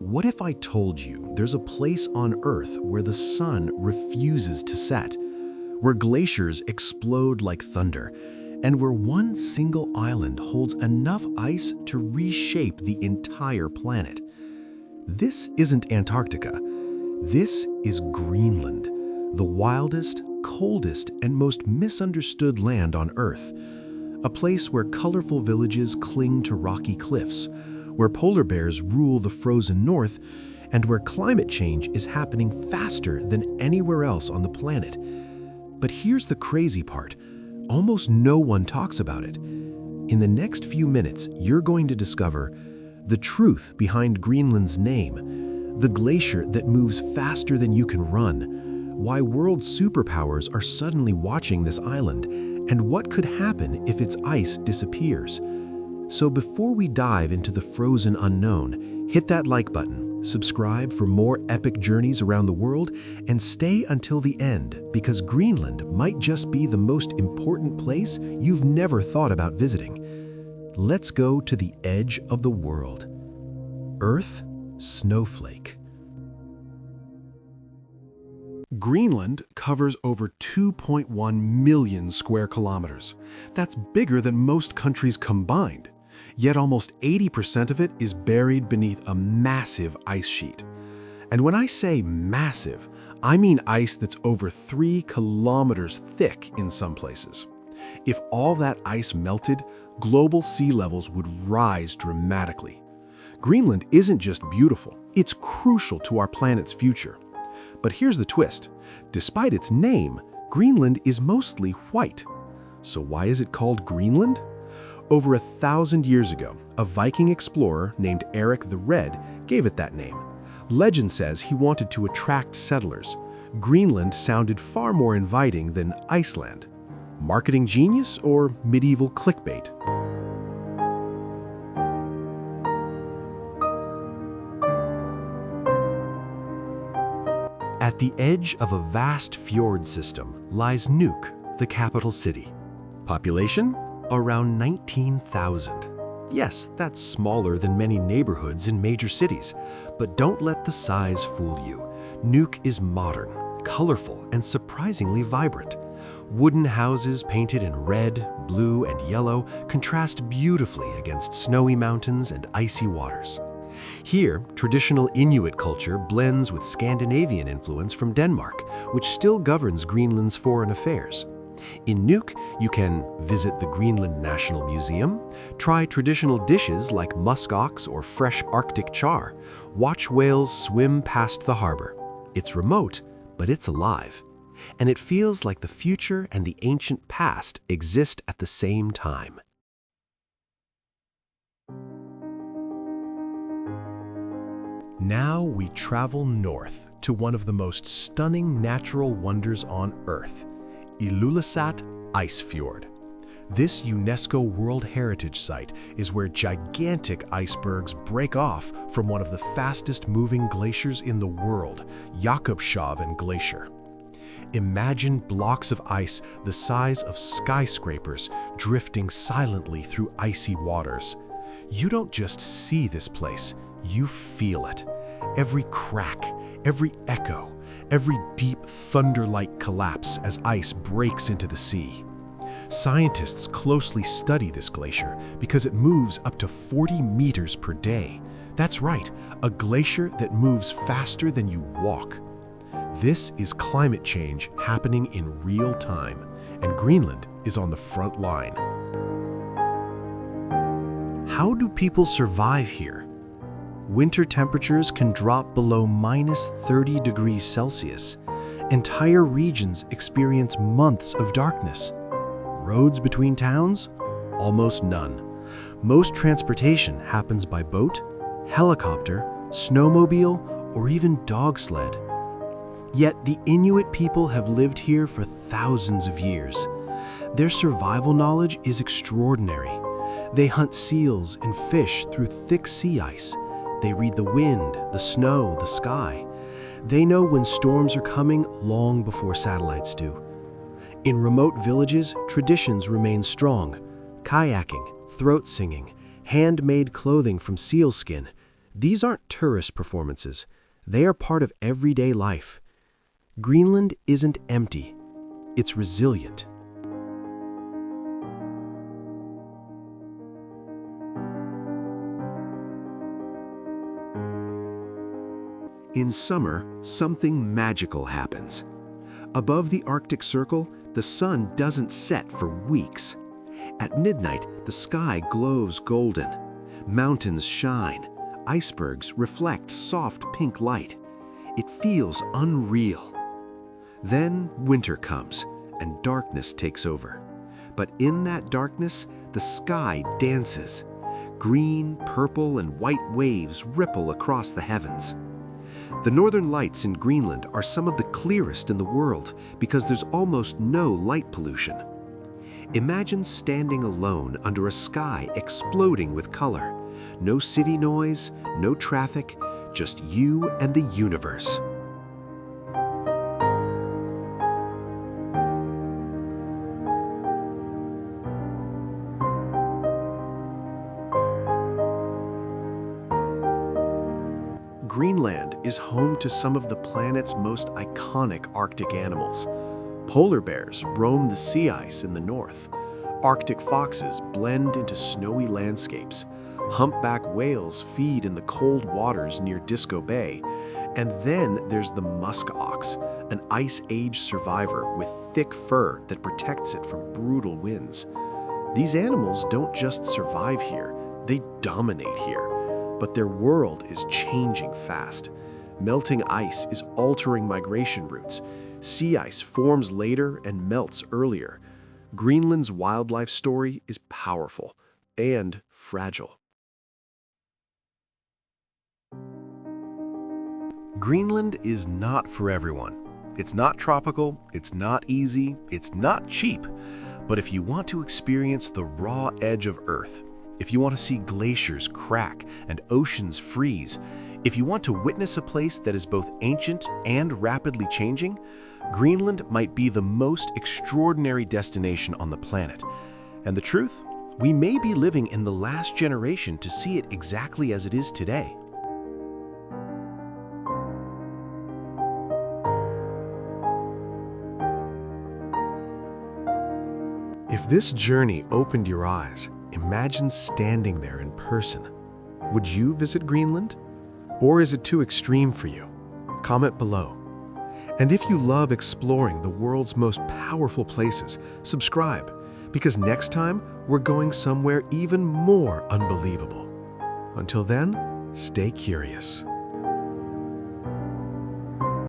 What if I told you there's a place on Earth where the sun refuses to set, where glaciers explode like thunder, and where one single island holds enough ice to reshape the entire planet? This isn't Antarctica. This is Greenland, the wildest, coldest, and most misunderstood land on Earth. A place where colorful villages cling to rocky cliffs, where polar bears rule the frozen north, and where climate change is happening faster than anywhere else on the planet. But here's the crazy part. Almost no one talks about it. In the next few minutes, you're going to discover the truth behind Greenland's name, the glacier that moves faster than you can run, why world superpowers are suddenly watching this island, and what could happen if its ice disappears. So before we dive into the frozen unknown, hit that like button, subscribe for more epic journeys around the world, and stay until the end because Greenland might just be the most important place you've never thought about visiting. Let's go to the edge of the world. Earth Snowflake. Greenland covers over 2.1 million square kilometers. That's bigger than most countries combined. Yet almost 80% of it is buried beneath a massive ice sheet. And when I say massive, I mean ice that's over 3 kilometers thick in some places. If all that ice melted, global sea levels would rise dramatically. Greenland isn't just beautiful, it's crucial to our planet's future. But here's the twist. Despite its name, Greenland is mostly white. So why is it called Greenland? Over 1,000 years ago, a Viking explorer named Eric the Red gave it that name. Legend says he wanted to attract settlers. Greenland sounded far more inviting than Iceland. Marketing genius or medieval clickbait? At the edge of a vast fjord system lies Nuuk, the capital city. Population? Around 19,000. Yes, that's smaller than many neighborhoods in major cities, but don't let the size fool you. Nuuk is modern, colorful, and surprisingly vibrant. Wooden houses painted in red, blue, and yellow contrast beautifully against snowy mountains and icy waters. Here, traditional Inuit culture blends with Scandinavian influence from Denmark, which still governs Greenland's foreign affairs. In Nuuk, you can visit the Greenland National Museum, try traditional dishes like musk ox or fresh Arctic char, watch whales swim past the harbor. It's remote, but it's alive. And it feels like the future and the ancient past exist at the same time. Now we travel north to one of the most stunning natural wonders on Earth, Ilulissat Icefjord. This UNESCO World Heritage Site is where gigantic icebergs break off from one of the fastest moving glaciers in the world, Jakobshavn Glacier. Imagine blocks of ice the size of skyscrapers drifting silently through icy waters. You don't just see this place, you feel it. Every crack, every echo, every deep thunder-like collapse as ice breaks into the sea. Scientists closely study this glacier because it moves up to 40 meters per day. That's right, a glacier that moves faster than you walk. This is climate change happening in real time, and Greenland is on the front line. How do people survive here? Winter temperatures can drop below -30 degrees Celsius. Entire regions experience months of darkness. Roads between towns? Almost none. Most transportation happens by boat, helicopter, snowmobile, or even dog sled. Yet the Inuit people have lived here for thousands of years. Their survival knowledge is extraordinary. They hunt seals and fish through thick sea ice. They read the wind, the snow, the sky. They know when storms are coming long before satellites do. In remote villages, traditions remain strong. Kayaking, throat singing, handmade clothing from seal skin. These aren't tourist performances. They are part of everyday life. Greenland isn't empty. It's resilient. In summer, something magical happens. Above the Arctic Circle, the sun doesn't set for weeks. At midnight, the sky glows golden. Mountains shine. Icebergs reflect soft pink light. It feels unreal. Then winter comes, and darkness takes over. But in that darkness, the sky dances. Green, purple, and white waves ripple across the heavens. The northern lights in Greenland are some of the clearest in the world because there's almost no light pollution. Imagine standing alone under a sky exploding with color. No city noise, no traffic, just you and the universe. Greenland is home to some of the planet's most iconic Arctic animals. Polar bears roam the sea ice in the north. Arctic foxes blend into snowy landscapes. Humpback whales feed in the cold waters near Disco Bay. And then there's the musk ox, an ice age survivor with thick fur that protects it from brutal winds. These animals don't just survive here, they dominate here. But their world is changing fast. Melting ice is altering migration routes. Sea ice forms later and melts earlier. Greenland's wildlife story is powerful and fragile. Greenland is not for everyone. It's not tropical, it's not easy, it's not cheap. But if you want to experience the raw edge of Earth, if you want to see glaciers crack and oceans freeze, if you want to witness a place that is both ancient and rapidly changing, Greenland might be the most extraordinary destination on the planet. And the truth? We may be living in the last generation to see it exactly as it is today. If this journey opened your eyes, imagine standing there in person. Would you visit Greenland? Or is it too extreme for you? Comment below. And if you love exploring the world's most powerful places, subscribe, because next time we're going somewhere even more unbelievable. Until then, stay curious.